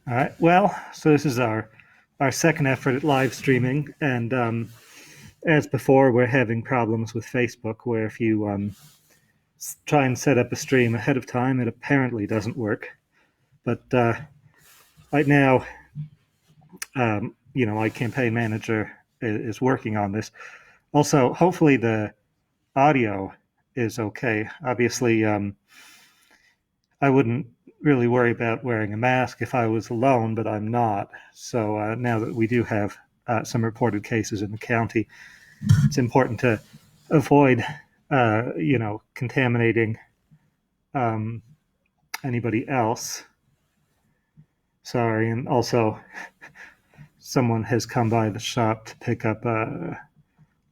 All right. Well, so this is our second effort at live streaming, and as before, we're having problems with Facebook, where if you try and set up a stream ahead of time, it apparently doesn't work. But right now, my campaign manager is working on this. Also, hopefully, the audio is okay. Obviously, I wouldn't really worry about wearing a mask if I was alone, but I'm not. So now that we do have some reported cases in the county, it's important to avoid, contaminating um, anybody else. Sorry, and also someone has come by the shop to pick up a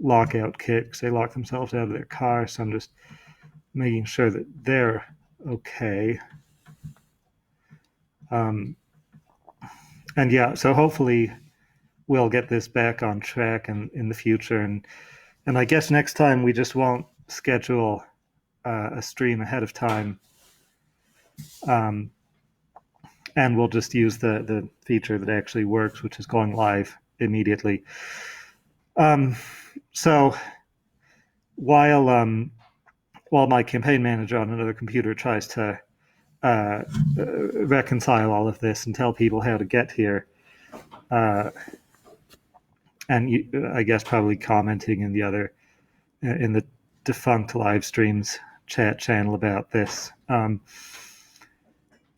lockout kit because they locked themselves out of their car. So I'm just making sure that they're okay. Um, and yeah, so hopefully we'll get this back on track in the future. And I guess next time we just won't schedule a stream ahead of time, um, and we'll just use the feature that actually works, which is going live immediately. Um, so while while my campaign manager on another computer tries to reconcile all of this and tell people how to get here, uh, and I guess probably commenting in the defunct live streams chat channel about this.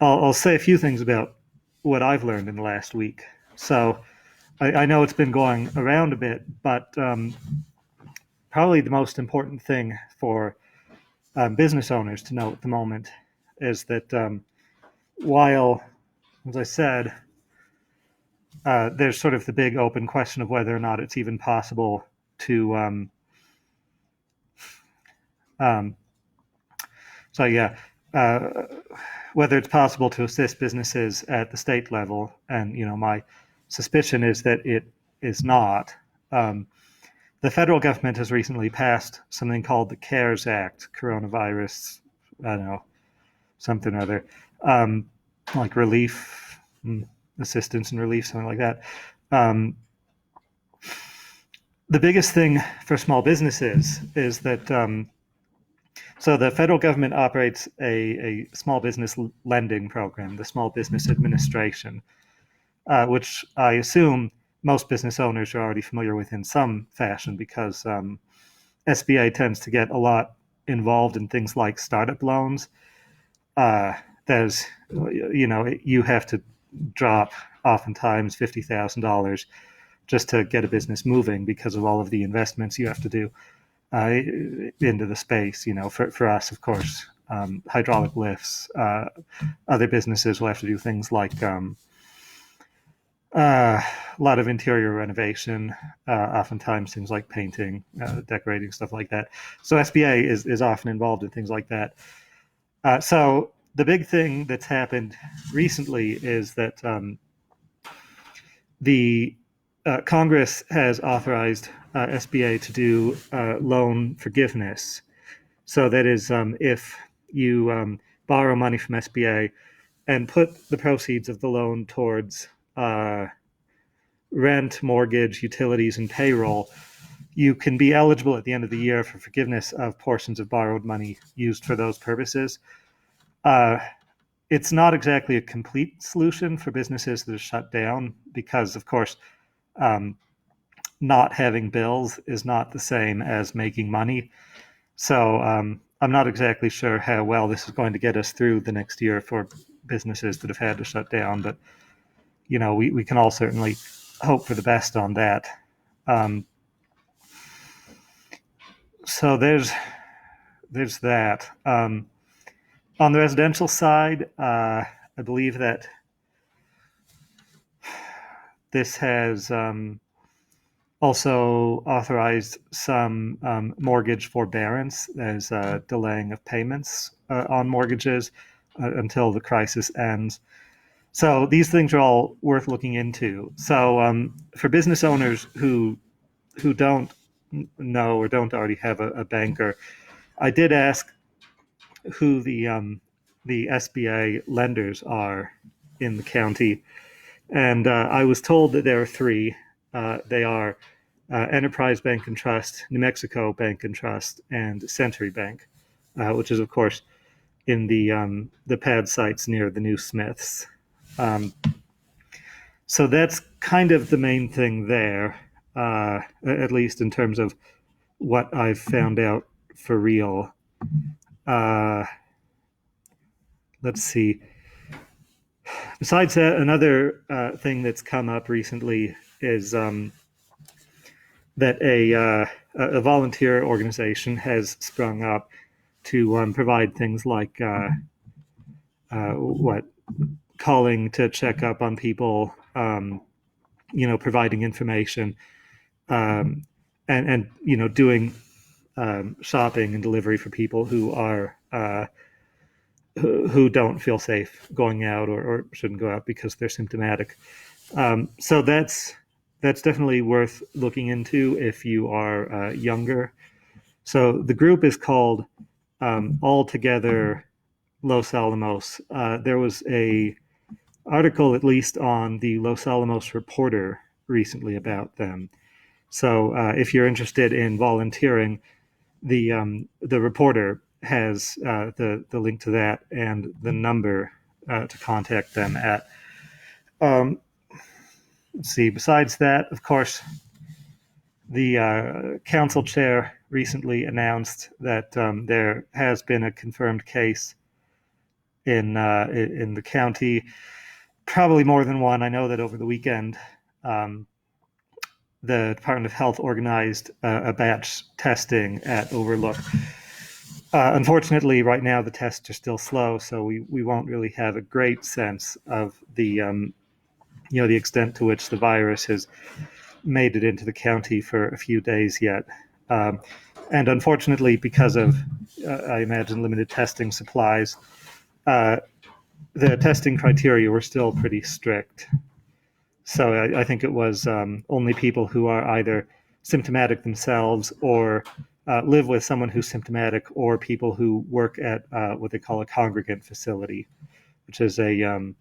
I'll say a few things about what I've learned in the last week. So I know it's been going around a bit, but probably the most important thing for business owners to know at the moment is that while, as I said, there's sort of the big open question of whether or not it's even possible to um, so yeah, uh, whether it's possible to assist businesses at the state level, and my suspicion is that it is not. Um, the federal government has recently passed something called the CARES Act, coronavirus, I don't know, something or other, like relief, assistance and relief, something like that. Um, the biggest thing for small businesses is that so the federal government operates a small business lending program, the Small Business Administration, which I assume most business owners are already familiar with in some fashion because SBA tends to get a lot involved in things like startup loans. Uh, there's, you have to drop oftentimes $50,000 just to get a business moving because of all of the investments you have to do into the space. For us, of course, hydraulic lifts. Other businesses will have to do things like a lot of interior renovation, oftentimes things like painting, decorating, stuff like that. So SBA is often involved in things like that. So the big thing that's happened recently is that the Congress has authorized SBA to do loan forgiveness. So that is, if you borrow money from SBA and put the proceeds of the loan towards rent, mortgage, utilities, and payroll, you can be eligible at the end of the year for forgiveness of portions of borrowed money used for those purposes. Uh, it's not exactly a complete solution for businesses that are shut down because, of course, um, not having bills is not the same as making money. So I'm not exactly sure how well this is going to get us through the next year for businesses that have had to shut down. But we can all certainly hope for the best on that. Um, so there's that. On the residential side, I believe that this has also authorized some mortgage forbearance as delaying of payments on mortgages until the crisis ends. So these things are all worth looking into. So for business owners who don't know or don't already have a banker, I did ask who the SBA lenders are in the county, And I was told that there are three. They are Enterprise Bank and Trust, New Mexico Bank and Trust, and Century Bank, which is, of course, in the pad sites near the new Smiths. Um, so that's kind of the main thing there, at least in terms of what I've found out for real. Uh, let's see. Besides that, another thing that's come up recently is that a volunteer organization has sprung up to provide things like what calling to check up on people, providing information, um, and doing shopping and delivery for people who are who don't feel safe going out or shouldn't go out because they're symptomatic. So that's definitely worth looking into if you are younger. So the group is called All Together Los Alamos. There was a article, at least on the Los Alamos Reporter, recently about them. So if you're interested in volunteering, the reporter has the link to that and the number to contact them at. Um, let's see. Besides that, of course, the council chair recently announced that there has been a confirmed case in the county, probably more than one. I know that over the weekend, um, the Department of Health organized a batch testing at Overlook. Unfortunately, right now the tests are still slow, so we won't really have a great sense of the extent to which the virus has made it into the county for a few days yet. Um, and unfortunately, because of I imagine limited testing supplies, uh, the testing criteria were still pretty strict. So I think it was only people who are either symptomatic themselves or live with someone who's symptomatic, or people who work at what they call a congregant facility, which is a um,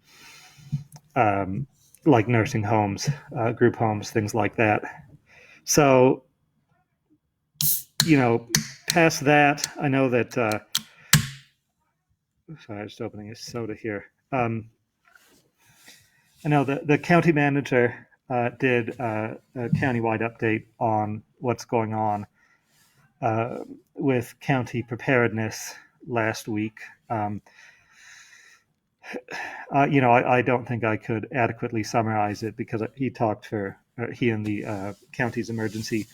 like nursing homes, group homes, things like that. So, past that, I know that. Sorry, I'm just opening a soda here. I know that the county manager did a countywide update on what's going on uh, with county preparedness last week. Um, I don't think I could adequately summarize it because he and the county's emergency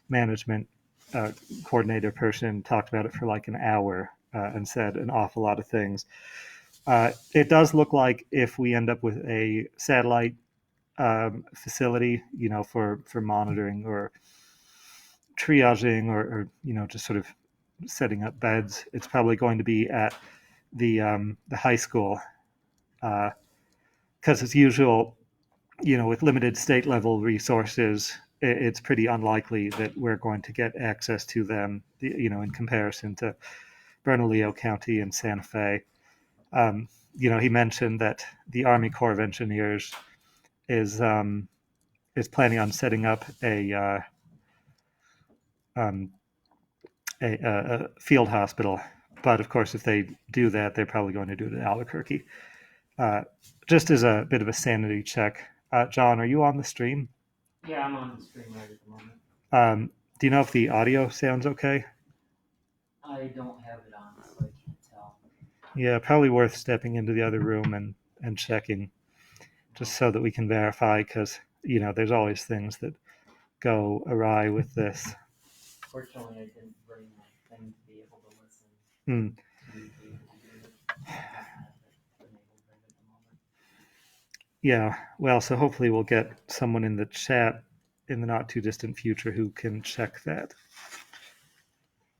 management uh, coordinator person talked about it for like an hour and said an awful lot of things. It does look like if we end up with a satellite facility, for monitoring or triaging or just sort of setting up beds, it's probably going to be at the high school because as usual, with limited state level resources, it's pretty unlikely that we're going to get access to them, in comparison to Bernalillo County and Santa Fe. Um, he mentioned that the Army Corps of Engineers is is planning on setting up um, a field hospital. But of course, if they do that, they're probably going to do it in Albuquerque. Uh, just as a bit of a sanity check, John, are you on the stream? Yeah, I'm on the stream right at the moment. Do you know if the audio sounds okay? I don't have it on, so I can't tell. Yeah, probably worth stepping into the other room and checking, just so that we can verify, because there's always things that go awry with this. Fortunately, I didn't bring my thing to be able to listen Hmm. to be able to do it. I don't have it enabled right at the moment. Yeah, well, so hopefully we'll get someone in the chat in the not too distant future who can check that.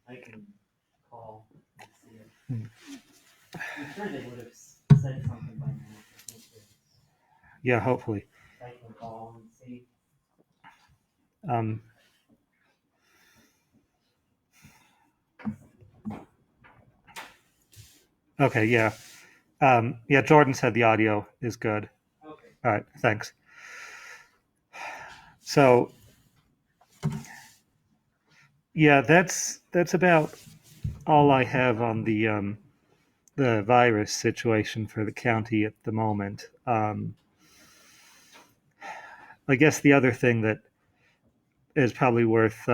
I can call and see it. Hmm. I'm sure they would have said something by now. I think Yeah, hopefully. I can call and see. Um, okay, yeah. Yeah, Jordan said the audio is good. Okay. All right, thanks. So yeah, that's about all I have on the virus situation for the county at the moment. I guess the other thing that is probably worth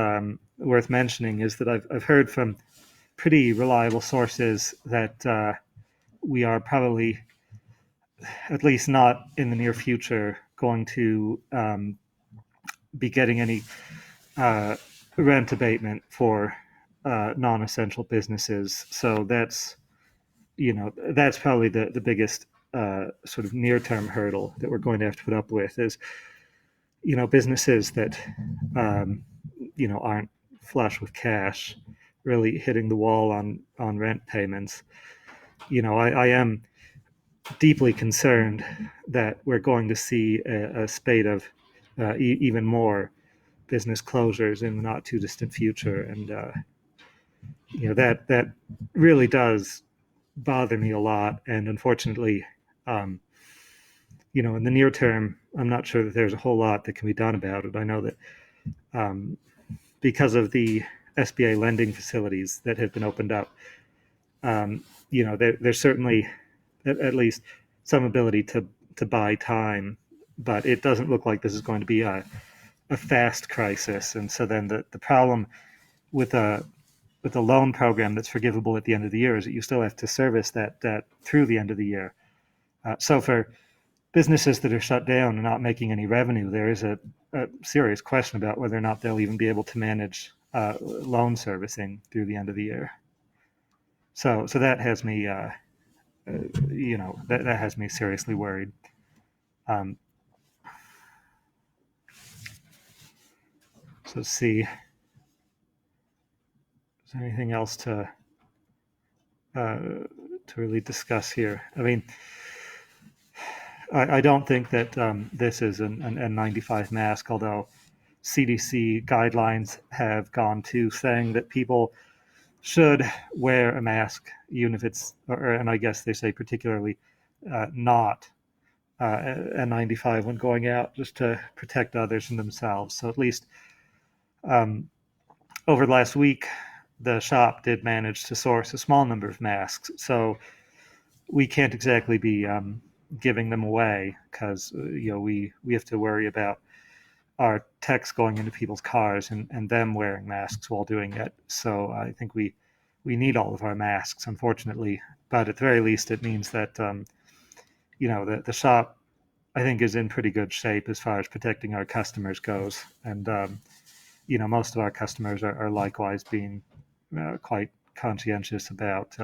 mentioning is that I've heard from pretty reliable sources that we are probably, at least not in the near future, going to be getting any uh, rent abatement for non-essential businesses. So that's probably the biggest sort of near-term hurdle that we're going to have to put up with is businesses that aren't flush with cash really hitting the wall on rent payments. I am deeply concerned that we're going to see a spate of even more business closures in the not too distant future, and that really does bother me a lot. And unfortunately, um, in the near term, I'm not sure that there's a whole lot that can be done about it. I know that um, because of the SBA lending facilities that have been opened up, there's certainly at least some ability to buy time, but it doesn't look like this is going to be a fast crisis. And so then the problem with a loan program that's forgivable at the end of the year is that you still have to service that debt through the end of the year. So for businesses that are shut down and not making any revenue, there is a serious question about whether or not they'll even be able to manage loan servicing through the end of the year. So that has me, that has me seriously worried. Um, so let's see, is there anything else uh, to really discuss here? I mean, I don't think that this is an N95 mask, although CDC guidelines have gone to saying that people should wear a mask, even if and I guess they say particularly not N95 when going out, just to protect others and themselves. So at least um, over the last week, the shop did manage to source a small number of masks. So we can't exactly be giving them away because we have to worry about our techs going into people's cars and them wearing masks while doing it. So I think we need all of our masks, unfortunately. But at the very least, it means that the shop, I think, is in pretty good shape as far as protecting our customers goes. And most of our customers are likewise being quite conscientious about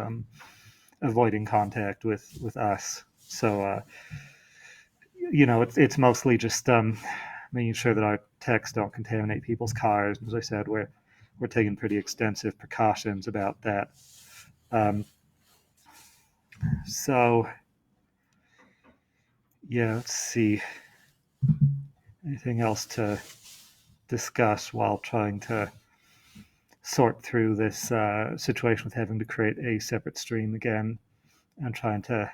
avoiding contact with us. So it's mostly just making sure that our techs don't contaminate people's cars. As I said, we're taking pretty extensive precautions about that. Um, so yeah, let's see. Anything else to discuss while trying to sort through this situation with having to create a separate stream again and trying to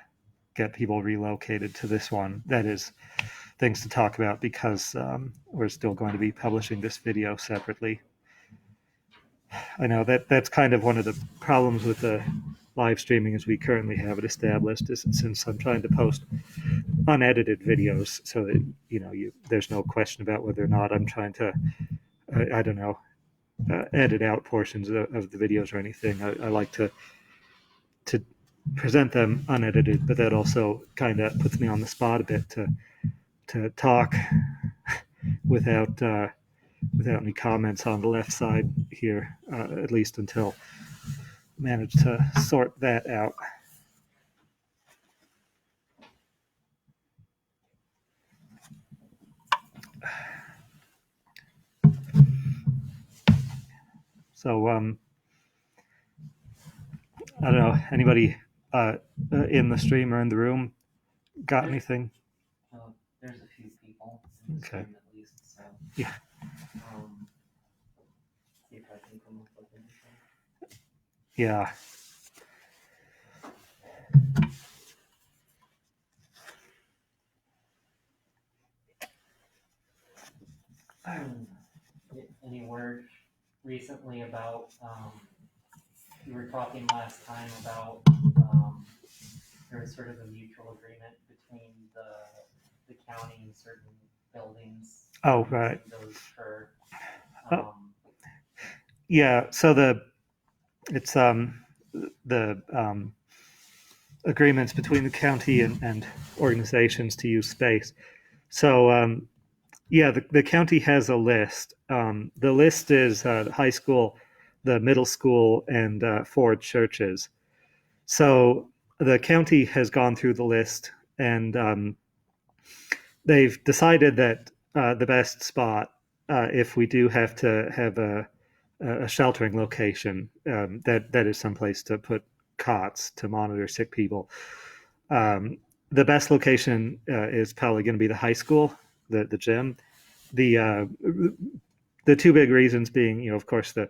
get people relocated to this one? That is things to talk about because we're still going to be publishing this video separately. I know that's kind of one of the problems with the live streaming as we currently have it established, is since I'm trying to post unedited videos so that there's no question about whether or not I'm trying to I don't know edit out portions of the videos or anything. I like to present them unedited, but that also kind of puts me on the spot a bit to talk without without any comments on the left side here, at least until I manage to sort that out. So I don't know. Anybody in the stream or in the room got anything? There's a few people in the Okay. stream at least, so Yeah. See if I can come up with anything. Yeah. Any word recently about, you were talking last time about, there was sort of a mutual agreement between the county and certain buildings. Oh, right. Those for, Oh, yeah. So it's the agreements between the county and organizations to use space. So yeah, the county has a list. The list is the high school, the middle school, and 4 churches. So the county has gone through the list, and they've decided that the best spot, if we do have to have a sheltering location, that is someplace to put cots to monitor sick people. Um, the best location is probably going to be the high school, the gym. The two big reasons being, of course, the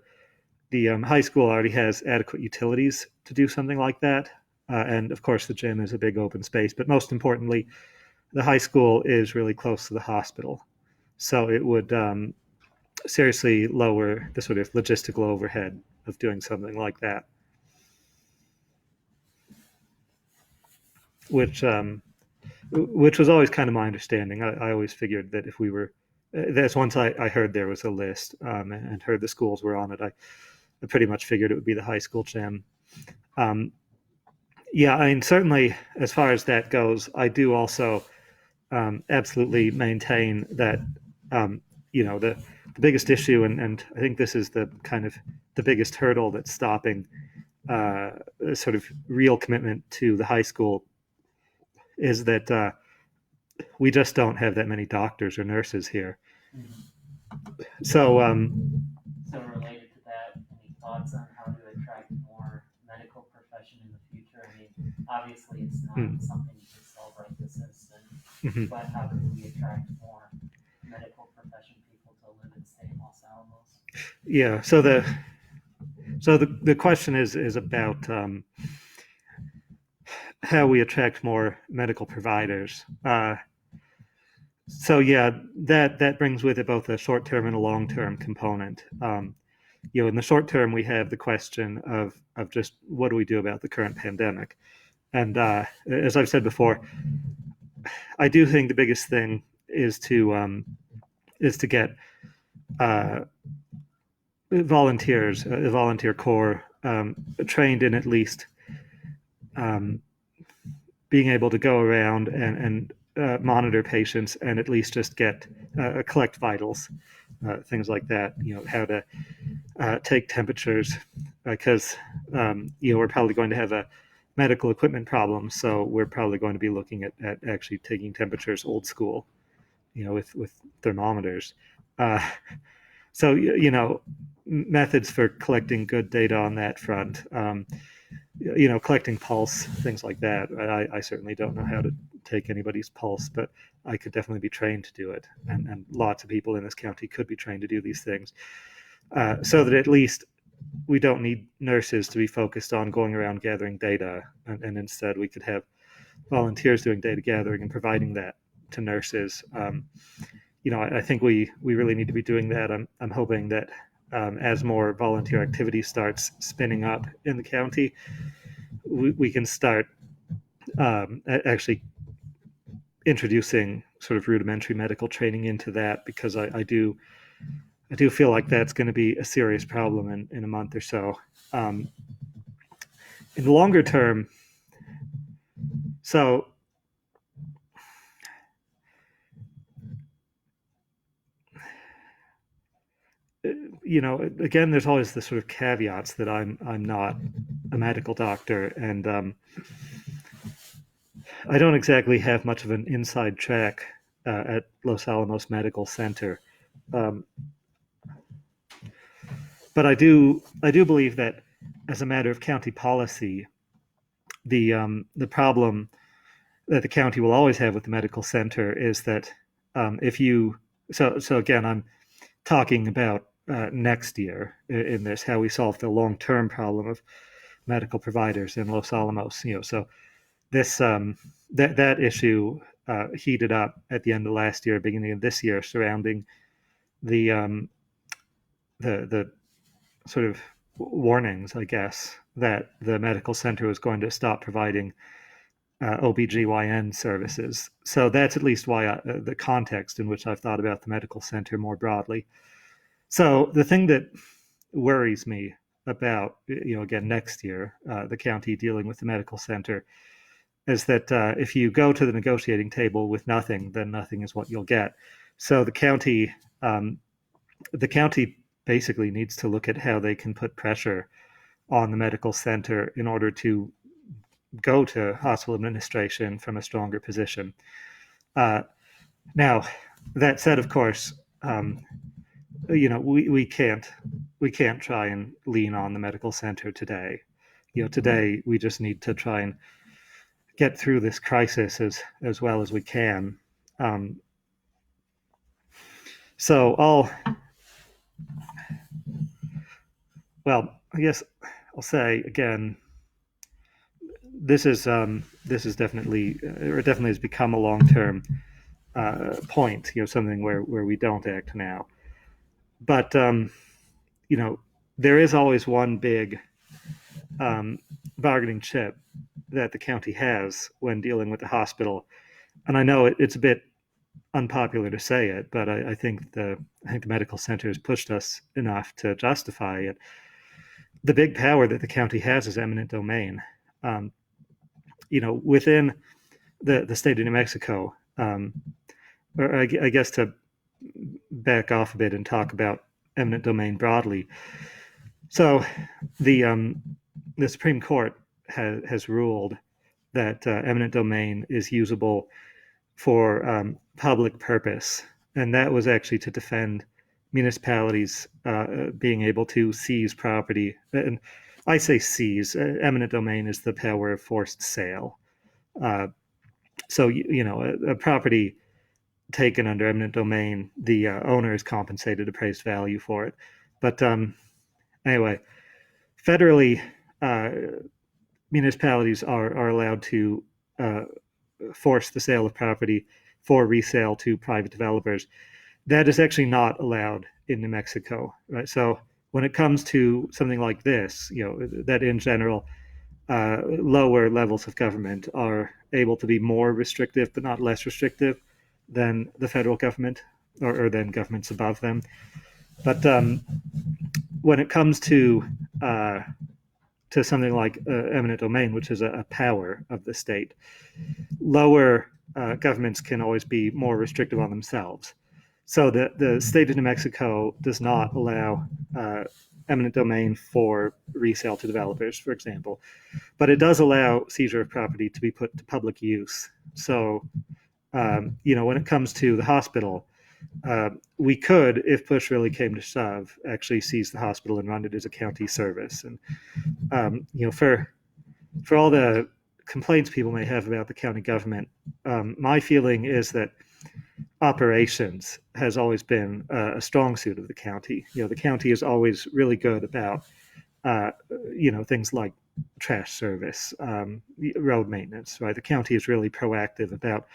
high school already has adequate utilities to do something like that, and of course, the gym is a big open space. But most importantly, the high school is really close to the hospital, so it would seriously lower the sort of logistical overhead of doing something like that, which which was always kind of my understanding. I always figured that if we were, that's once I heard there was a list and heard the schools were on it, I pretty much figured it would be the high school gym. Um, yeah, I mean, certainly as far as that goes, I do also absolutely maintain that, um, the biggest issue, and I think this is the kind of the biggest hurdle that's stopping uh, sort of real commitment to the high school is that we just don't have that many doctors or nurses here. So, so related to that, any thoughts on how to attract more medical profession in the future? I mean, obviously it's not something you can solve right this instant, but how can we attract more medical profession people to live and stay in Los Alamos? yeah, so the question is about how we attract more medical providers. So yeah, that brings with it both a short term and a long term component. In the short term, we have the question of just what do we do about the current pandemic, and as I've said before, I do think the biggest thing is to get uh, volunteers, a volunteer corps, trained in at least um, being able to go around and monitor patients and at least just get collect vitals, things like that. How to take temperatures, because we're probably going to have a medical equipment problem, so we're probably going to be looking at actually taking temperatures old school, with thermometers. Uh, so methods for collecting good data on that front. Collecting pulse, things like that. I certainly don't know how to take anybody's pulse, but I could definitely be trained to do it, and lots of people in this county could be trained to do these things, so that at least we don't need nurses to be focused on going around gathering data, and instead we could have volunteers doing data gathering and providing that to nurses. I think we really need to be doing that. I'm hoping that as more volunteer activity starts spinning up in the county, we can start actually introducing sort of rudimentary medical training into that, because I do feel like that's going to be a serious problem in a month or so. In the longer term, so again, there's always the sort of caveats that I'm not a medical doctor, and I don't exactly have much of an inside track at Los Alamos Medical Center, um, but I do believe that as a matter of county policy, the problem that the county will always have with the medical center is that if you so again, I'm talking about next year in this, how we solve the long term problem of medical providers in Los Alamos. So this that issue heated up at the end of last year, beginning of this year, surrounding the the sort of warnings, I guess, that the medical center was going to stop providing OBGYN services. So that's at least why the context in which I've thought about the medical center more broadly. So the thing that worries me about, again, next year, the county dealing with the medical center, is that if you go to the negotiating table with nothing, then nothing is what you'll get. So um, the county basically needs to look at how they can put pressure on the medical center in order to go to hospital administration from a stronger position. Uh, Now, that said, of course, we can't try and lean on the medical center today. Today we just need to try and get through this crisis as well as we can. Um, so I guess I'll say again, this is definitely, or it definitely has become a long-term point. Something where we don't act now. But there is always one big um, bargaining chip that the county has when dealing with the hospital, and I know it's a bit unpopular to say it, but I think the medical center has pushed us enough to justify it. The big power that the county has is eminent domain. Um, within the state of New Mexico, or I guess to back off a bit and talk about eminent domain broadly. So the Supreme Court has ruled that eminent domain is usable for public purpose, and that was actually to defend municipalities being able to seize property. And I say seize. Eminent domain is the power of forced sale. Uh, so a property taken under eminent domain, the owner is compensated appraised value for it. But anyway, federally, municipalities are allowed to uh, force the sale of property for resale to private developers. That is actually not allowed in New Mexico, right? So when it comes to something like this, that in general, lower levels of government are able to be more restrictive, but not less restrictive than the federal government or than governments above them. But when it comes to something like eminent domain, which is a power of the state, lower governments can always be more restrictive on themselves. So the state of New Mexico does not allow eminent domain for resale to developers, for example, but it does allow seizure of property to be put to public use. So, when it comes to the hospital, we could, if push really came to shove, actually seize the hospital and run it as a county service. And for all the complaints people may have about the county government, my feeling is that operations has always been a strong suit of the county. The county is always really good about things like trash service, road maintenance. Right, the county is really proactive about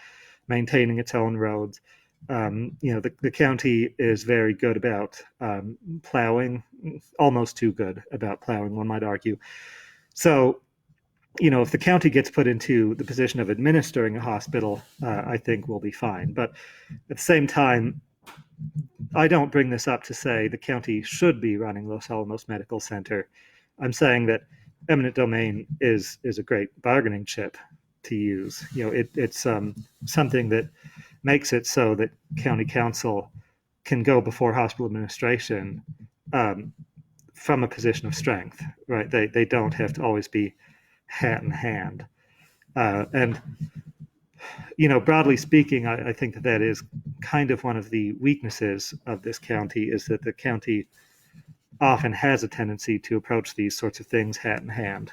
maintaining its own roads. The county is very good about plowing, almost too good about plowing, one might argue. So, if the county gets put into the position of administering a hospital, I think we'll be fine. But at the same time, I don't bring this up to say the county should be running Los Alamos Medical Center. I'm saying that eminent domain is a great bargaining chip to use. It's something that makes it so that county council can go before hospital administration from a position of strength. Right? They don't have to always be hat in hand. And broadly speaking, I think that is kind of one of the weaknesses of this county, is that the county often has a tendency to approach these sorts of things hat in hand,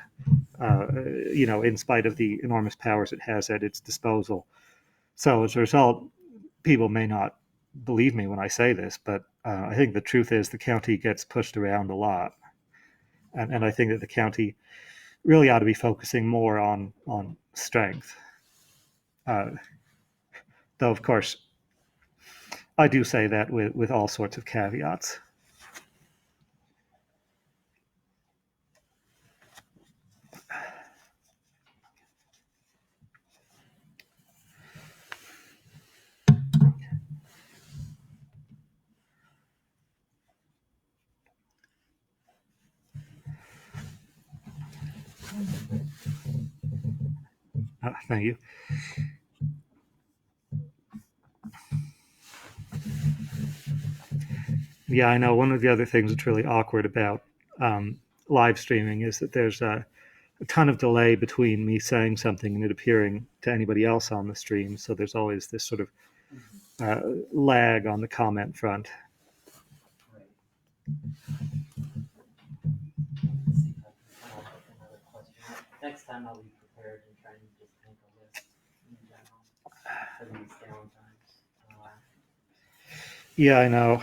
in spite of the enormous powers it has at its disposal. So as a result, people may not believe me when I say this, but I think the truth is the county gets pushed around a lot. And I think that the county really ought to be focusing more on strength. Though, of course, I do say that with all sorts of caveats. Thank you. Yeah, I know. One of the other things that's really awkward about live streaming is that there's a ton of delay between me saying something and it appearing to anybody else on the stream. So there's always this sort of lag on the comment front. Right. Let's see if I can come up with another question. Next time I'll be prepared and try and just make a list in general for these downtimes. Yeah, I know.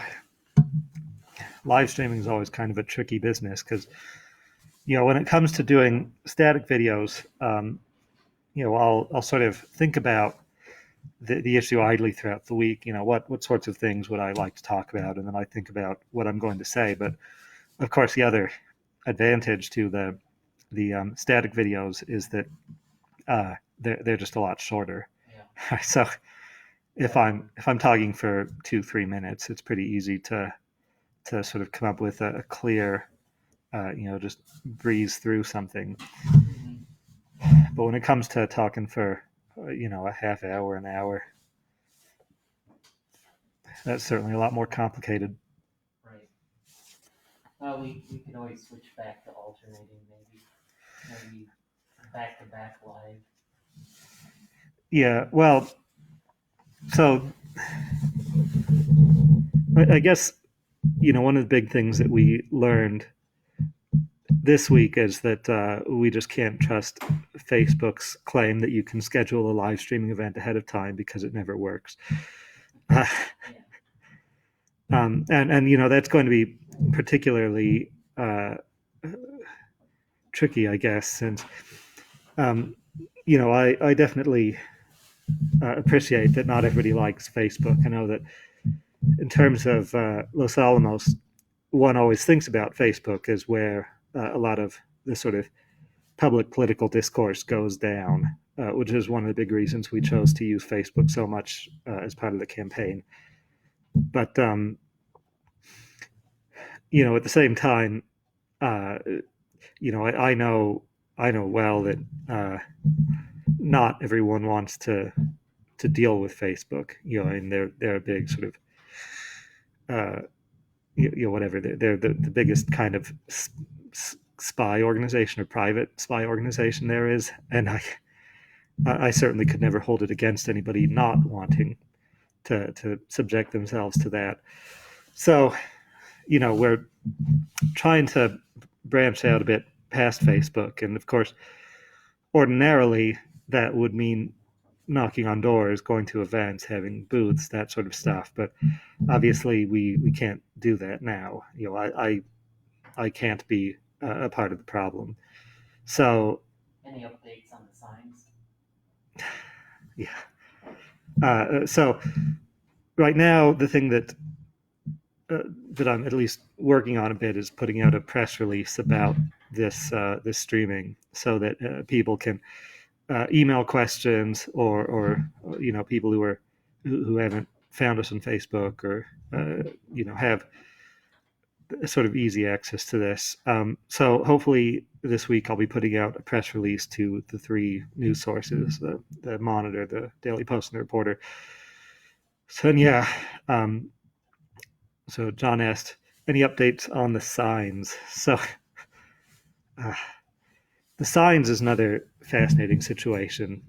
Live streaming is always kind of a tricky business because, when it comes to doing static videos, I'll sort of think about the issue idly throughout the week. What sorts of things would I like to talk about, and then I think about what I'm going to say. But of course, the other advantage to the static videos is that they're just a lot shorter. Yeah. So if I'm talking for 2-3 minutes, it's pretty easy to sort of come up with a clear, just breeze through something. Mm-hmm. But when it comes to talking for, a half hour, an hour, that's certainly a lot more complicated. Right. We could always switch back to alternating, maybe back to back live. Yeah, well, so I guess, one of the big things that we learned this week is that we just can't trust Facebook's claim that you can schedule a live streaming event ahead of time because it never works. Yeah. And that's going to be particularly tricky, I guess, since I definitely appreciate that not everybody likes Facebook. I know that in terms of Los Alamos, one always thinks about Facebook as where a lot of the sort of public political discourse goes down, which is one of the big reasons we chose to use Facebook so much as part of the campaign. But at the same time, I know well that not everyone wants to deal with Facebook. And they're a big sort of whatever, they're the biggest kind of spy organization or private spy organization there is, and I certainly could never hold it against anybody not wanting to subject themselves to that. So we're trying to branch out a bit past Facebook, and of course ordinarily that would mean knocking on doors, going to events, having booths, that sort of stuff. But obviously, we can't do that now. I can't be a part of the problem. So, any updates on the signs? Yeah. So right now, the thing that I'm at least working on a bit is putting out a press release about this streaming, so that people can email questions, or people who haven't found us on Facebook, or have sort of easy access to this. So hopefully this week I'll be putting out a press release to the 3 news sources: the Monitor, the Daily Post, and the Reporter. So yeah. So John asked, any updates on the signs? So the signs is another fascinating situation.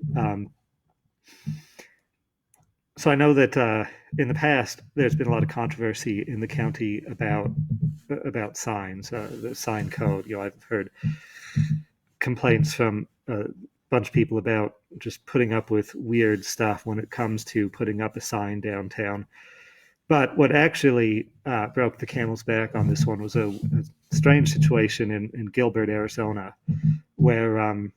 So I know that in the past there's been a lot of controversy in the county about signs, the sign code. I've heard complaints from a bunch of people about just putting up with weird stuff when it comes to putting up a sign downtown. But what actually broke the camel's back on this one was a strange situation in Gilbert, Arizona, where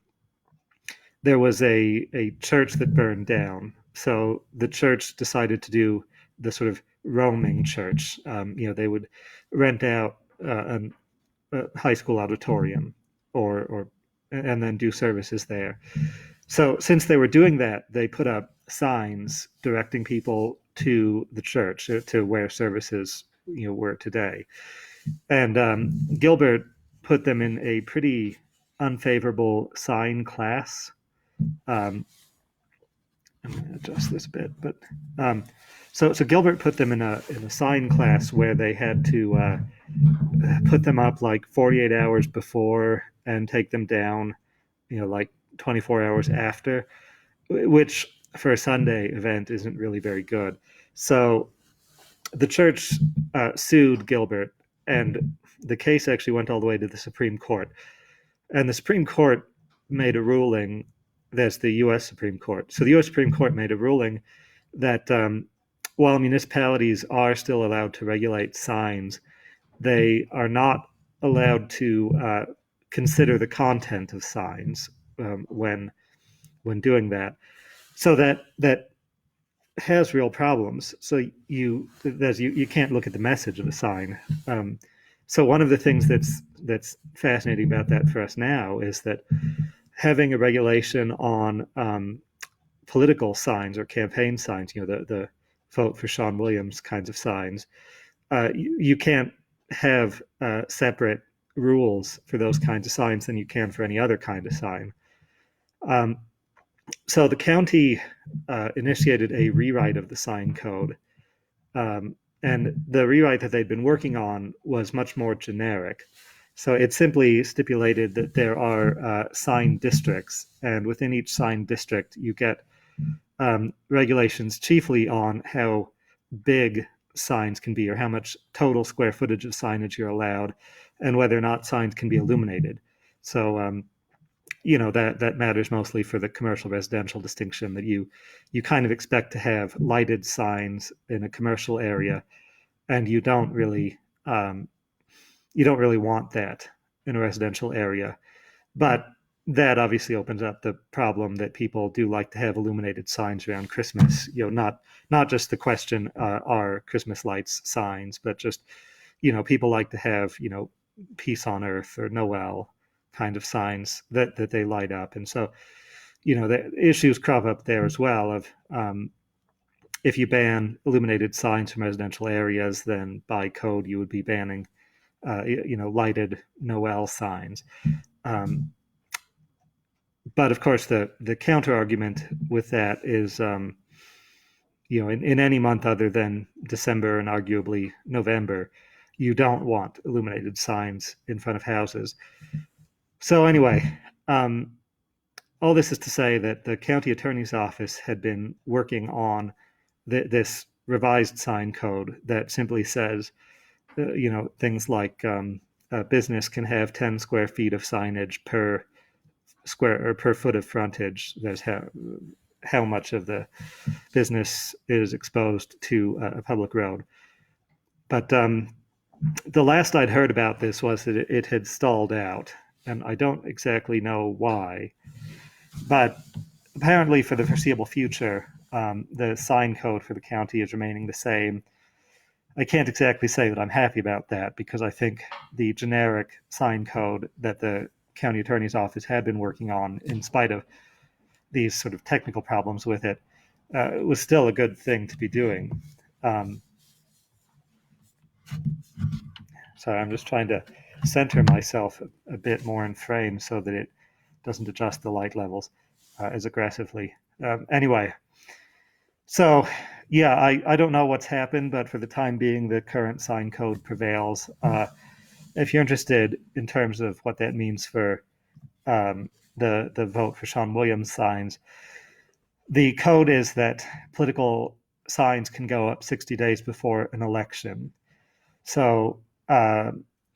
there was a church that burned down. So the church decided to do the sort of roaming church. They would rent out a high school auditorium, or and then do services there. So since they were doing that, they put up signs directing people to the church, to where services were today. And Gilbert put them in a pretty unfavorable sign class. I'm going to adjust this a bit, but so Gilbert put them in a sign class where they had to put them up like 48 hours before and take them down, like 24 hours after, which for a Sunday event isn't really very good. So the church sued Gilbert, and the case actually went all the way to the Supreme Court. And the Supreme Court made a ruling. That's the U.S. Supreme Court. So the U.S. Supreme Court made a ruling that while municipalities are still allowed to regulate signs, they are not allowed to consider the content of signs when doing that. So that has real problems. So you can't look at the message of a sign. So one of the things that's fascinating about that for us now is that having a regulation on political signs or campaign signs, the vote for Sean Williams kinds of signs, you can't have separate rules for those kinds of signs than you can for any other kind of sign. So the county initiated a rewrite of the sign code, and the rewrite that they'd been working on was much more generic. So it simply stipulated that there are sign districts, and within each sign district, you get regulations chiefly on how big signs can be, or how much total square footage of signage you're allowed, and whether or not signs can be illuminated. So that matters mostly for the commercial residential distinction, that you kind of expect to have lighted signs in a commercial area, and you don't really want that in a residential area. But that obviously opens up the problem that people do like to have illuminated signs around Christmas. Not just the question, are Christmas lights signs, but just people like to have peace on earth or Noel kind of signs that they light up. And so the issues crop up there as well of if you ban illuminated signs from residential areas, then by code you would be banning lighted Noel signs. But of course, the counter argument with that is, in any month other than December and arguably November, you don't want illuminated signs in front of houses. So anyway, all this is to say that the county attorney's office had been working on this revised sign code that simply says, things like a business can have 10 square feet of signage per square or per foot of frontage. There's how much of the business is exposed to a public road. But the last I'd heard about this was that it had stalled out, and I don't exactly know why. But apparently, for the foreseeable future, the sign code for the county is remaining the same. I can't exactly say that I'm happy about that, because I think the generic sign code that the county attorney's office had been working on, in spite of these sort of technical problems with it, was still a good thing to be doing. So I'm just trying to center myself a bit more in frame so that it doesn't adjust the light levels as aggressively. Anyway, so yeah, I don't know what's happened, but for the time being, the current sign code prevails. If you're interested in terms of what that means for the vote for Sean Williams signs, the code is that political signs can go up 60 days before an election. So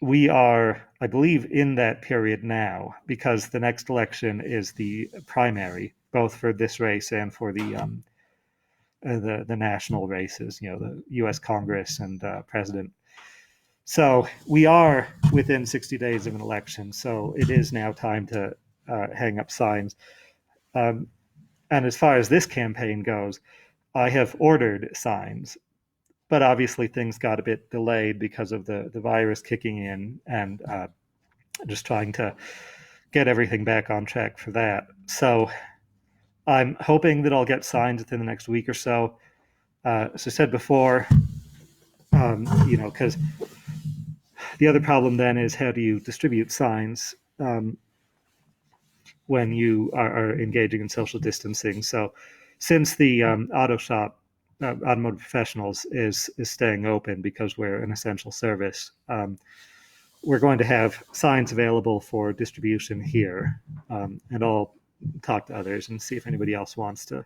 we are, I believe, in that period now, because the next election is the primary, both for this race and for the national races, the U.S. Congress and president. So we are within 60 days of an election. So it is now time to hang up signs. And as far as this campaign goes, I have ordered signs. but obviously things got a bit delayed because of the virus kicking in, and just trying to get everything back on track for that. So I'm hoping that I'll get signs within the next week or so. As I said before, because the other problem then is how do you distribute signs when you are engaging in social distancing? So since the auto shop, automotive professionals is staying open because we're an essential service, we're going to have signs available for distribution here, and I'll talk to others and see if anybody else wants to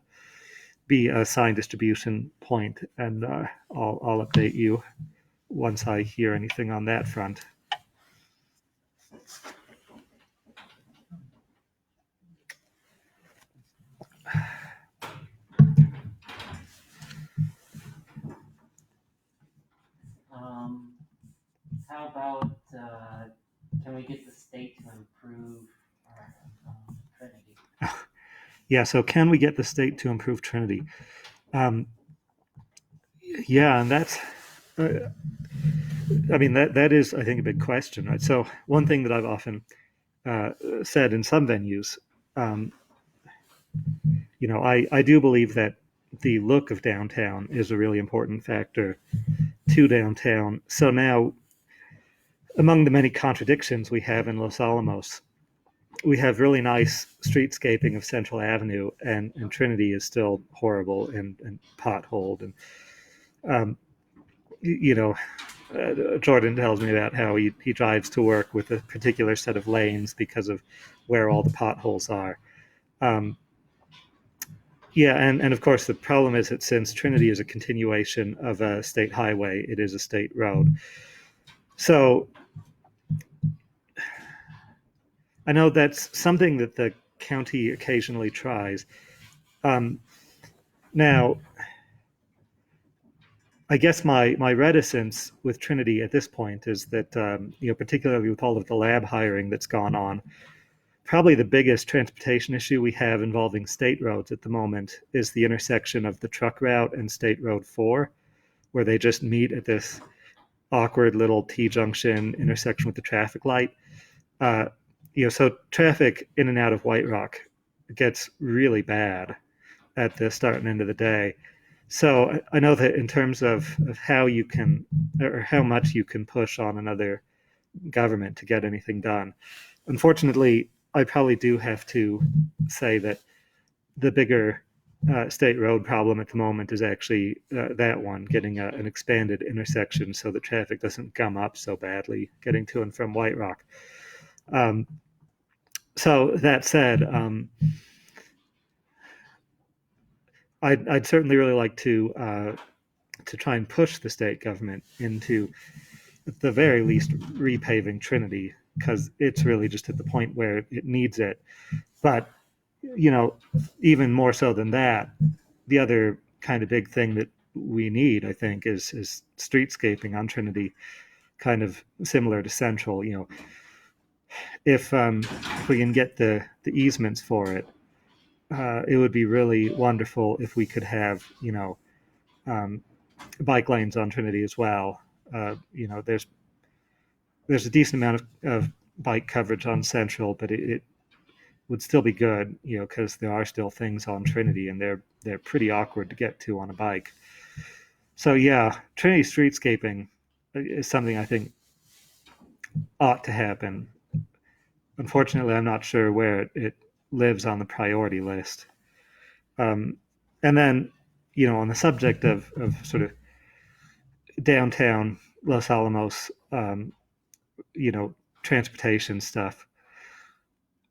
be a sign distribution point, and I'll update you once I hear anything on that front. How about, can we get the state to improve our, Trinity? Yeah, so can we get the state to improve Trinity? Yeah, and that's, I mean, that is, I think, a big question, right? So one thing that I've often said in some venues, um, I do believe that the look of downtown is a really important factor to downtown. So now, among the many contradictions we have in Los Alamos, we have really nice streetscaping of Central Avenue, and Trinity is still horrible and potholed. And, um, you know, Jordan tells me about how he drives to work with a particular set of lanes because of where all the potholes are. Um, yeah, and of course, the problem is that since Trinity is a continuation of a state highway, it is a state road. So I know that's something that the county occasionally tries. Um, Now, I guess my reticence with Trinity at this point is that, particularly with all of the lab hiring that's gone on, probably the biggest transportation issue we have involving state roads at the moment is the intersection of the truck route and State Road 4, where they just meet at this awkward little T junction intersection with the traffic light. Uh, so traffic in and out of White Rock gets really bad at the start and end of the day. So I know that in terms of how you can, or how much you can push on another government to get anything done, unfortunately, I probably do have to say that the bigger state road problem at the moment is actually that one, getting an expanded intersection so the traffic doesn't gum up so badly getting to and from White Rock. Um, so that said, I'd certainly really like to try and push the state government into, at the very least, repaving Trinity, because it's really just at the point where it needs it. But even more so than that, the other kind of big thing that we need, I think, is streetscaping on Trinity, kind of similar to Central. If we can get the easements for it, it would be really wonderful if we could have um, bike lanes on Trinity as well. There's a decent amount of bike coverage on Central, but it would still be good, because there are still things on Trinity, and they're pretty awkward to get to on a bike. So yeah, Trinity streetscaping is something I think ought to happen. Unfortunately, I'm not sure where it lives on the priority list. Um, and then, on the subject of sort of downtown Los Alamos, transportation stuff,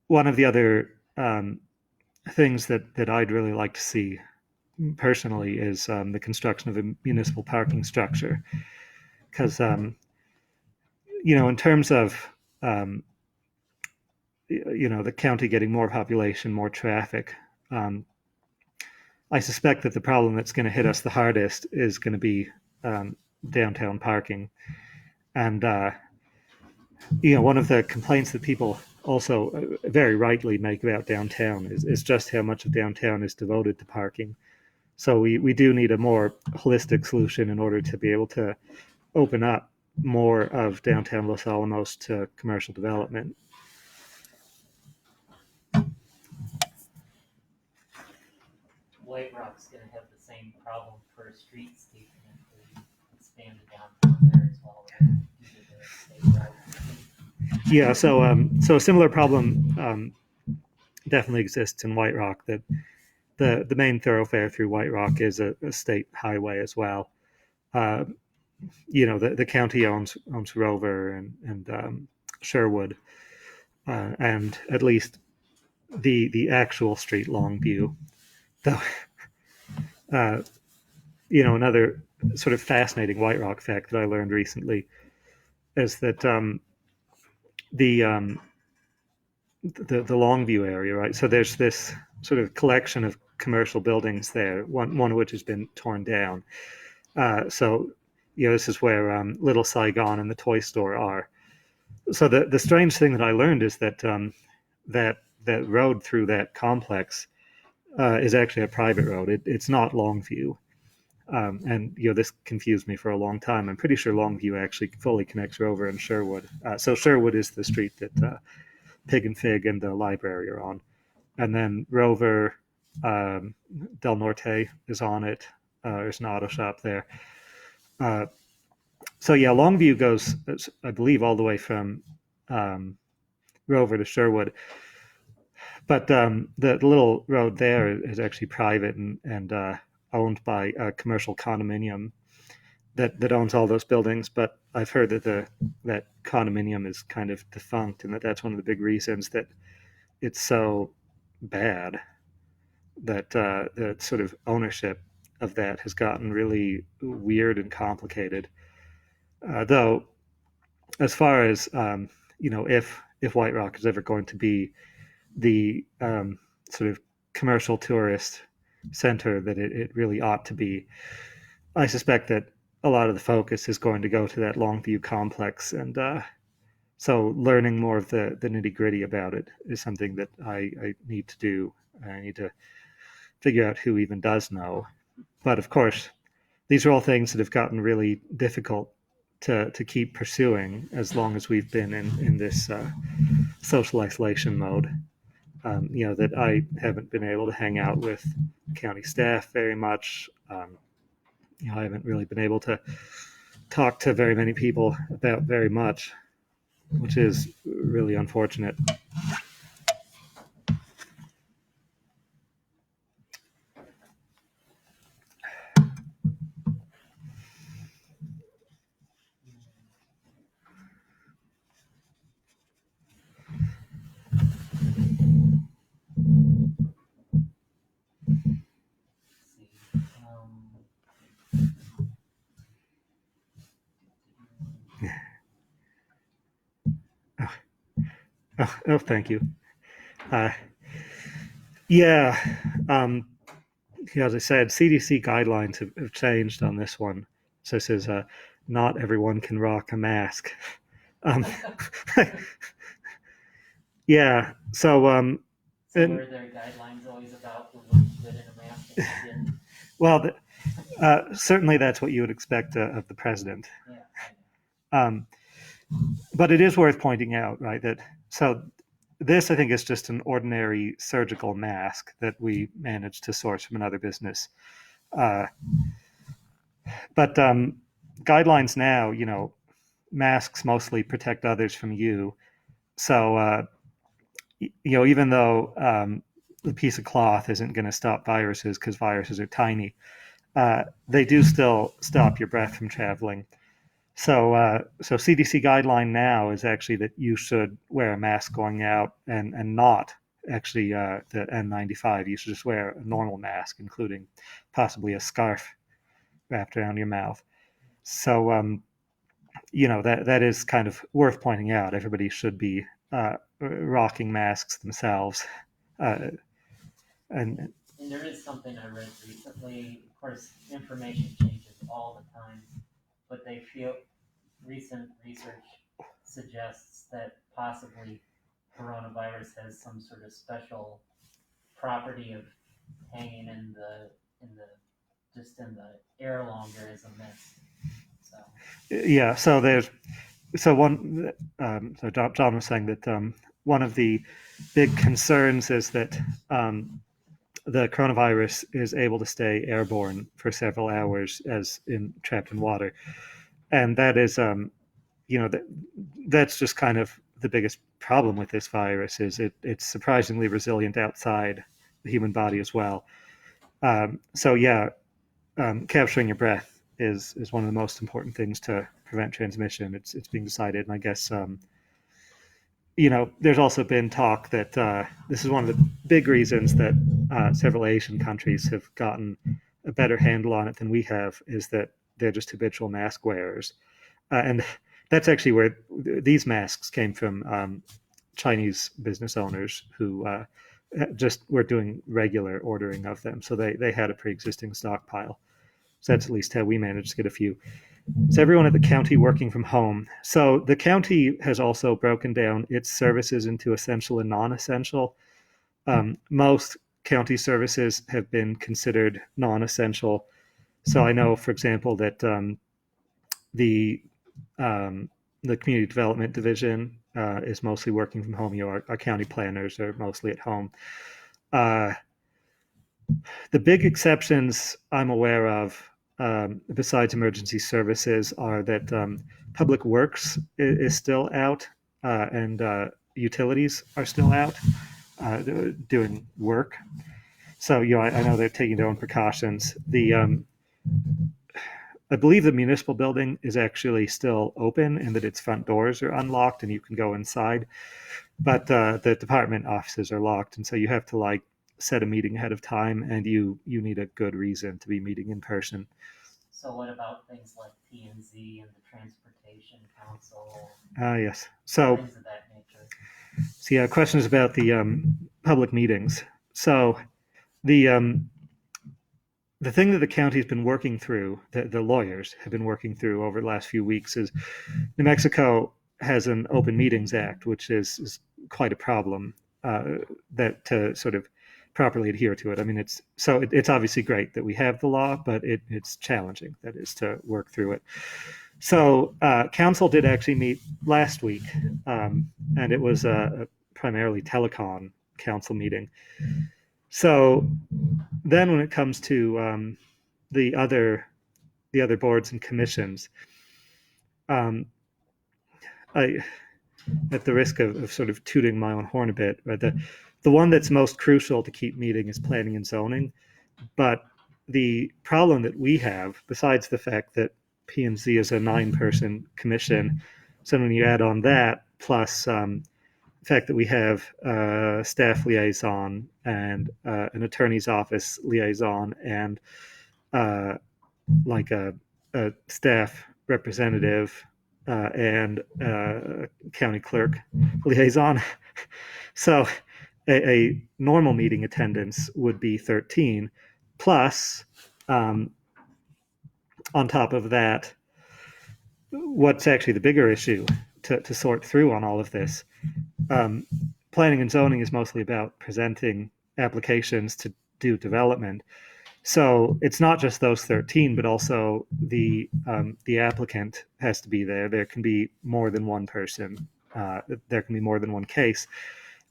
one of the other things that I'd really like to see personally is the construction of a municipal parking structure. Because, in terms of, the county getting more population, more traffic, I suspect that the problem that's going to hit us the hardest is going to be downtown parking. And, one of the complaints that people also very rightly make about downtown is just how much of downtown is devoted to parking. So we do need a more holistic solution in order to be able to open up more of downtown Los Alamos to commercial development. White Rock's gonna have the same problem for a streetscape if they expand the downtown there as well, right? Due to the state route. Yeah, so a similar problem definitely exists in White Rock. That the main thoroughfare through White Rock is a state highway as well. Uh, the county owns Rover and Sherwood, and at least the actual street Longview. Though, uh, another sort of fascinating White Rock fact that I learned recently is that the the Longview area, right? So there's this sort of collection of commercial buildings there, one of which has been torn down. So this is where Little Saigon and the toy store are. So the strange thing that I learned is that that road through that complex is actually a private road. It's not Longview. And this confused me for a long time. I'm pretty sure Longview actually fully connects Rover and Sherwood. So Sherwood is the street that Pig and Fig and the library are on, and then Rover, Del Norte is on it. There's an auto shop there. So yeah, Longview goes, I believe, all the way from Rover to Sherwood. But the little road there is actually private and owned by a commercial condominium that owns all those buildings. But I've heard that condominium is kind of defunct, and that's one of the big reasons that it's so bad. That the sort of ownership of that has gotten really weird and complicated. Though, as far as if White Rock is ever going to be the sort of commercial tourist center that it really ought to be, I suspect that a lot of the focus is going to go to that Longview complex, and so learning more of the nitty gritty about it is something that I need to do. I need to figure out who even does know. But of course, these are all things that have gotten really difficult to keep pursuing as long as we've been in this social isolation mode. That I haven't been able to hang out with county staff very much. I haven't really been able to talk to very many people about very much, which is really unfortunate. See, Oh, thank you. Uh, yeah, as I said, CDC guidelines have changed on this one. So it says not everyone can rock a mask. Um, yeah, so so were their guidelines always about who looked good in a mask and who didn't? well, certainly that's what you would expect of the president. Yeah. But it is worth pointing out, right, that so this I think is just an ordinary surgical mask that we managed to source from another business. But guidelines now, masks mostly protect others from you. So even though the piece of cloth isn't going to stop viruses because viruses are tiny, they do still stop your breath from traveling. So CDC guideline now is actually that you should wear a mask going out and not actually the N95. You should just wear a normal mask, including possibly a scarf wrapped around your mouth. So that is kind of worth pointing out. Everybody should be rocking masks themselves. Uh, and And there is something I read recently. Of course, information changes all the time, but they feel recent research suggests that possibly coronavirus has some sort of special property of hanging in the just in the air longer is a mist. So Yeah. So John was saying that one of the big concerns is that the coronavirus is able to stay airborne for several hours as in trapped in water, and that is that's just kind of the biggest problem with this virus is it's surprisingly resilient outside the human body as well. So yeah, capturing your breath is one of the most important things to prevent transmission. It's being decided, and I guess there's also been talk that this is one of the big reasons that several Asian countries have gotten a better handle on it than we have is that they're just habitual mask wearers, and that's actually where these masks came from. Chinese business owners who just were doing regular ordering of them, so they had a pre-existing stockpile. So that's at least how we managed to get a few. So everyone at the county working from home. So the county has also broken down its services into essential and non-essential. Most county services have been considered non-essential. So I know, for example, that the the community development division is mostly working from home. Our county planners are mostly at home. Uh, the big exceptions I'm aware of, besides emergency services, are that public works is still out and utilities are still out doing work. So I know they're taking their own precautions. I believe the municipal building is actually still open and that its front doors are unlocked and you can go inside, but the department offices are locked, and so you have to set a meeting ahead of time, and you need a good reason to be meeting in person. so what about things like P&Z and the Transportation Council, Yes. So things of that nature? yeah, questions about the public meetings. So the the thing that the county's been working through, the lawyers have been working through over the last few weeks, is New Mexico has an Open Meetings Act, which is quite a problem that to sort of properly adhere to it. I mean, it's obviously great that we have the law, but it's challenging, that is, to work through it. So council did actually meet last week, and it was a primarily telecom council meeting. So then when it comes to the other boards and commissions, I, at the risk of sort of tooting my own horn a bit, right, the one that's most crucial to keep meeting is planning and zoning. But the problem that we have, besides the fact that P&Z is a 9-person commission, so when you add on that, plus the fact that we have a staff liaison and an attorney's office liaison and like a staff representative and county clerk liaison. So a normal meeting attendance would be 13, plus on top of that, what's actually the bigger issue to sort through on all of this. Planning and zoning is mostly about presenting applications to do development. So it's not just those 13, but also the applicant has to be there. There can be more than one person. There can be more than one case.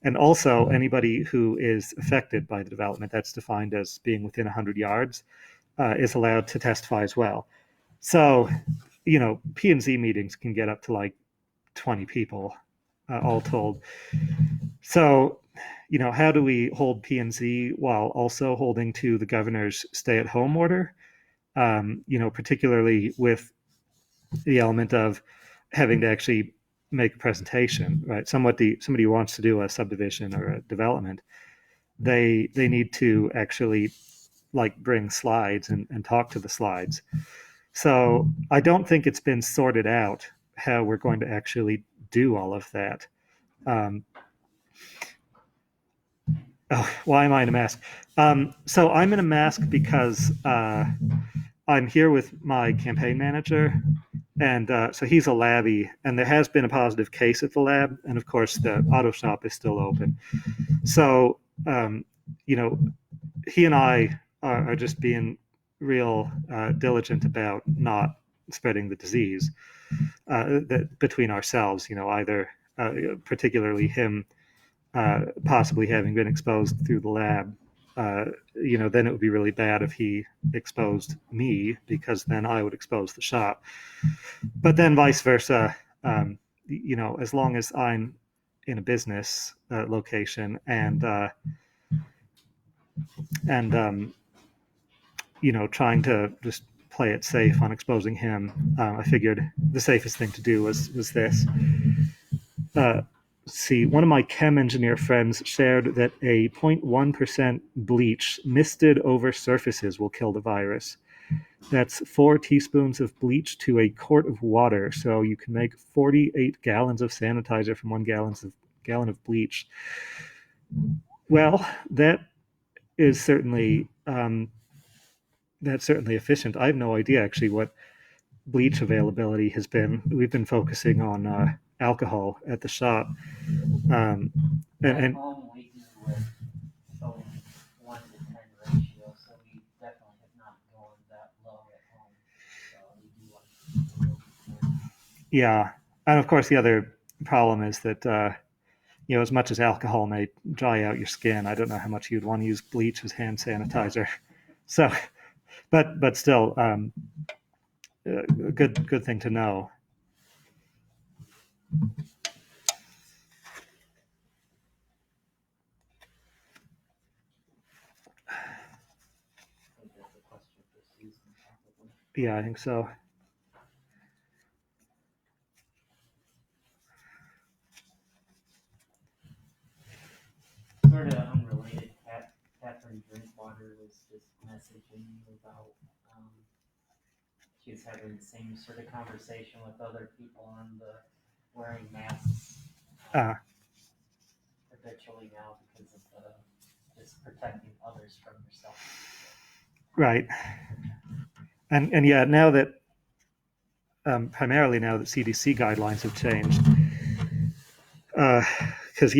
And also anybody who is affected by the development, that's defined as being within 100 yards, is allowed to testify as well. So, P&Z meetings can get up to 20 people all told. So, how do we hold P&Z while also holding to the governor's stay-at-home order? Particularly with the element of having to actually make a presentation, right? Somebody who wants to do a subdivision or a development, they need to actually bring slides and talk to the slides. So I don't think it's been sorted out how we're going to actually do all of that. Why am I in a mask? So I'm in a mask because I'm here with my campaign manager, and so he's a labbie, and there has been a positive case at the lab, and of course the auto shop is still open. So, he and I are just being real diligent about not spreading the disease between ourselves. Either particularly him possibly having been exposed through the lab. Then it would be really bad if he exposed me, because then I would expose the shop. But then vice versa. As long as I'm in a business location and trying to just play it safe on exposing him, I figured the safest thing to do was this. See, one of my chem engineer friends shared that a 0.1% bleach misted over surfaces will kill the virus. That's 4 teaspoons of bleach to a quart of water. So you can make 48 gallons of sanitizer from 1 gallon of bleach. Well, that is certainly that's certainly efficient. I have no idea actually what bleach availability has been. We've been focusing on alcohol at the shop. At home, we do with a 1 to 10 ratio, so we definitely have not gone that low at home. So we do want to keep it low. Yeah, and of course the other problem is that as much as alcohol may dry out your skin, I don't know how much you'd want to use bleach as hand sanitizer. So, but still, good thing to know. I think that's a question for Susan, probably. Yeah, I think so. Sort of unrelated, Catherine Drinkwater was just messaging me about, she was having the same sort of conversation with other people on the wearing masks habitually now because of just protecting others from yourself. Right. And yeah, now that primarily now that CDC guidelines have changed, because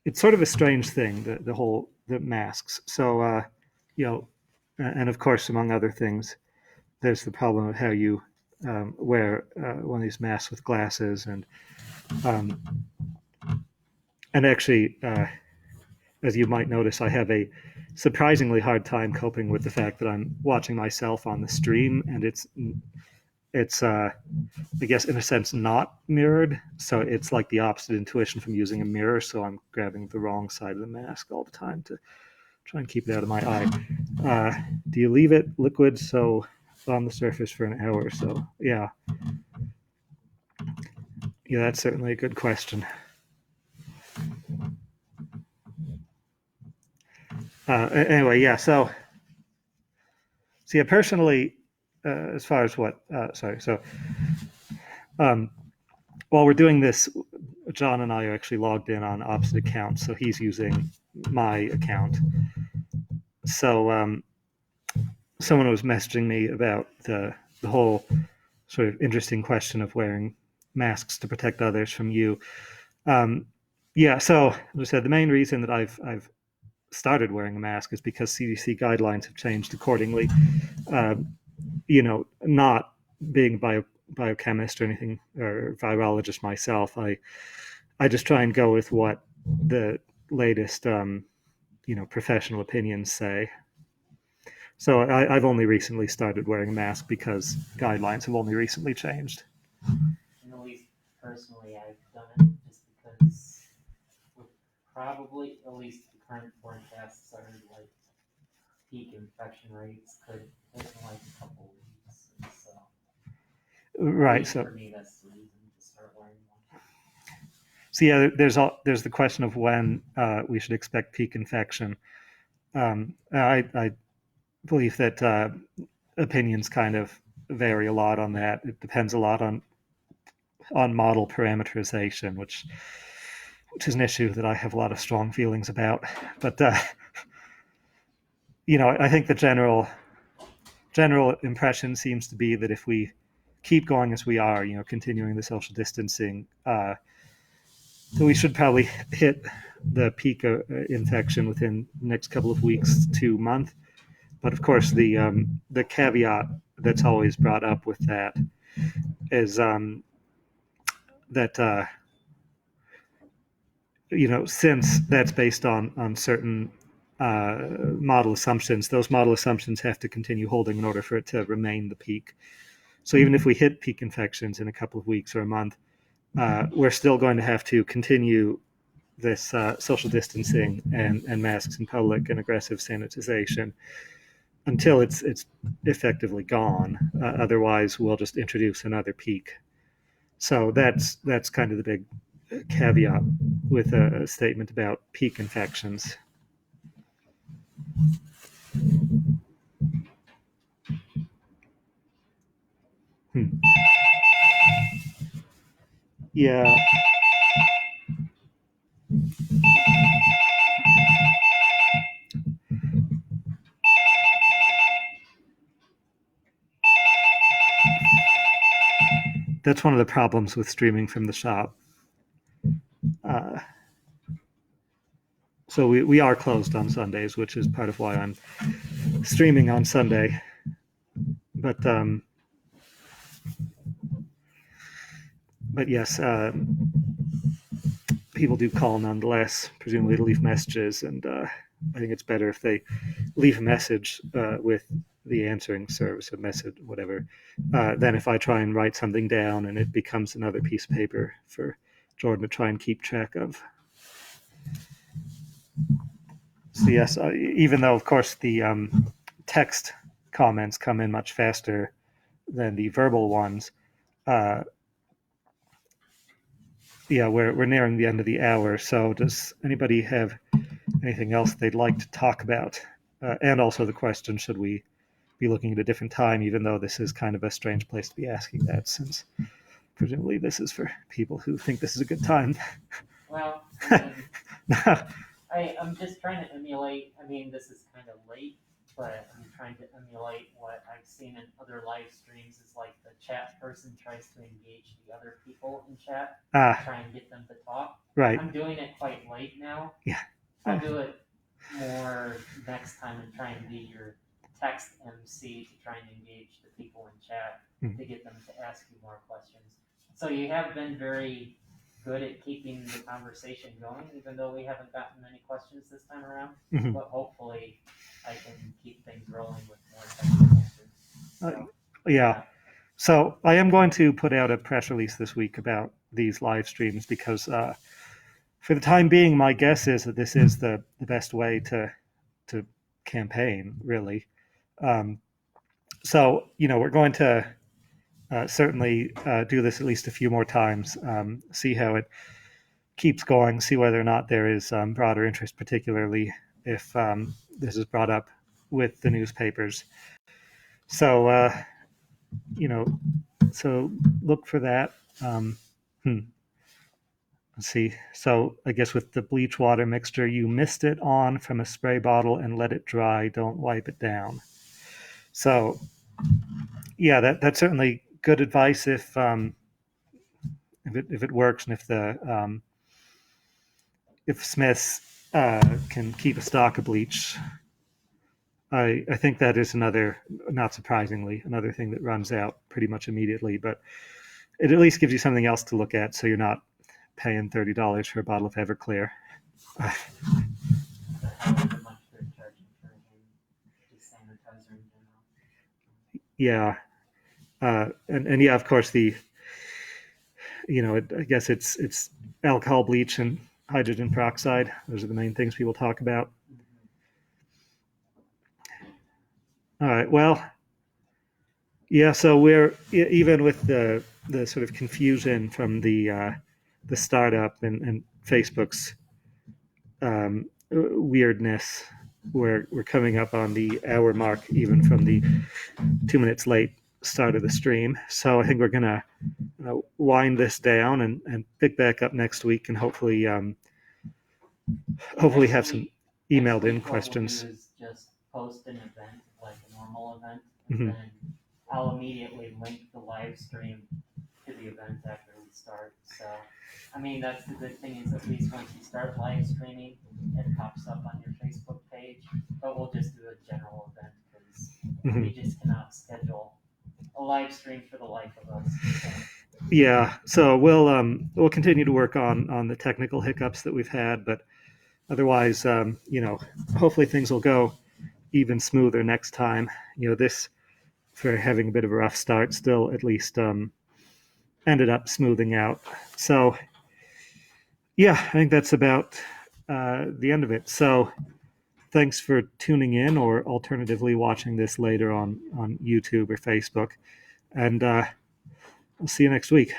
it's sort of a strange thing, the masks. So and of course, among other things, there's the problem of how you wear one of these masks with glasses, and actually, as you might notice, I have a surprisingly hard time coping with the fact that I'm watching myself on the stream, and it's I guess in a sense not mirrored, so it's like the opposite intuition from using a mirror. So I'm grabbing the wrong side of the mask all the time to try and keep it out of my eye. Do you leave it liquid so on the surface for an hour or so? Yeah, that's certainly a good question. Anyway, yeah. So yeah, personally, as far as what, while we're doing this, John and I are actually logged in on opposite accounts. So he's using my account. So someone was messaging me about the whole sort of interesting question of wearing masks to protect others from you. Yeah. So as I said, the main reason that I've started wearing a mask is because CDC guidelines have changed accordingly. Not being a biochemist or anything, or virologist myself, I just try and go with what the latest professional opinions say. So I've only recently started wearing a mask because guidelines have only recently changed. And at least personally, I've done it just because probably, at least the current forecasts are like peak infection rates could take like a couple weeks. And so, right. So for me, that's the reason to start wearing one. So yeah, there's the question of when we should expect peak infection. I believe that opinions kind of vary a lot on that. It depends a lot on model parameterization, which is an issue that I have a lot of strong feelings about. But I think the general impression seems to be that if we keep going as we are, continuing the social distancing, we should probably hit the peak infection within the next couple of weeks to month. But of course, the caveat that's always brought up with that is that since that's based on certain model assumptions, those model assumptions have to continue holding in order for it to remain the peak. So even if we hit peak infections in a couple of weeks or a month, we're still going to have to continue this social distancing and masks in public and aggressive sanitization until it's effectively gone. Otherwise, we'll just introduce another peak. So that's kind of the big caveat with a statement about peak infections. Yeah. That's one of the problems with streaming from the shop. So we are closed on Sundays, which is part of why I'm streaming on Sunday. But yes, people do call nonetheless, presumably to leave messages, and I think it's better if they leave a message with the answering service, a message, whatever, than if I try and write something down and it becomes another piece of paper for Jordan to try and keep track of. So yes, even though of course the text comments come in much faster than the verbal ones, yeah, we're nearing the end of the hour. So does anybody have anything else they'd like to talk about? And also the question, should we be looking at a different time, even though this is kind of a strange place to be asking that, since presumably this is for people who think this is a good time. Well, I mean, I'm just trying to emulate, this is kind of late, but I'm trying to emulate what I've seen in other live streams is like the chat person tries to engage the other people in chat, try and get them to talk. Right. I'm doing it quite late now. Yeah. I'll do it more next time and try and be your text MC to try and engage the people in chat to get them to ask you more questions. So you have been very good at keeping the conversation going, even though we haven't gotten many questions this time around. But hopefully I can keep things rolling with more technical answers. So, yeah. So I am going to put out a press release this week about these live streams because for the time being, my guess is that this is the best way to campaign, really. So, we're going to certainly do this at least a few more times, see how it keeps going, see whether or not there is broader interest, particularly if this is brought up with the newspapers. So, so look for that. Let's see. So I guess with the bleach water mixture, you mist it on from a spray bottle and let it dry. Don't wipe it down. So, yeah, that's certainly good advice if it works and if Smiths can keep a stock of bleach. I think that is another, not surprisingly, another thing that runs out pretty much immediately. But it at least gives you something else to look at, so you're not paying $30 for a bottle of Everclear. Yeah, and yeah, of course I guess it's alcohol, bleach, and hydrogen peroxide. Those are the main things people talk about. All right. Well, yeah. So we're even with the sort of confusion from the startup and Facebook's weirdness. We're coming up on the hour mark, even from the 2 minutes late start of the stream. So I think we're gonna wind this down and pick back up next week, and hopefully have some emailed in questions. What we'll do is just post an event, like a normal event, and then I'll immediately link the live stream to the event after we start. So, I mean, that's the good thing is at least once you start live streaming, it pops up on your Facebook page. But we'll just do a general event because we just cannot schedule a live stream for the life of us. So. Yeah, so we'll continue to work on the technical hiccups that we've had, but otherwise, hopefully things will go even smoother next time. This, for having a bit of a rough start, still at least ended up smoothing out. So yeah, I think that's about the end of it. So thanks for tuning in, or alternatively watching this later on YouTube or Facebook, and I'll see you next week.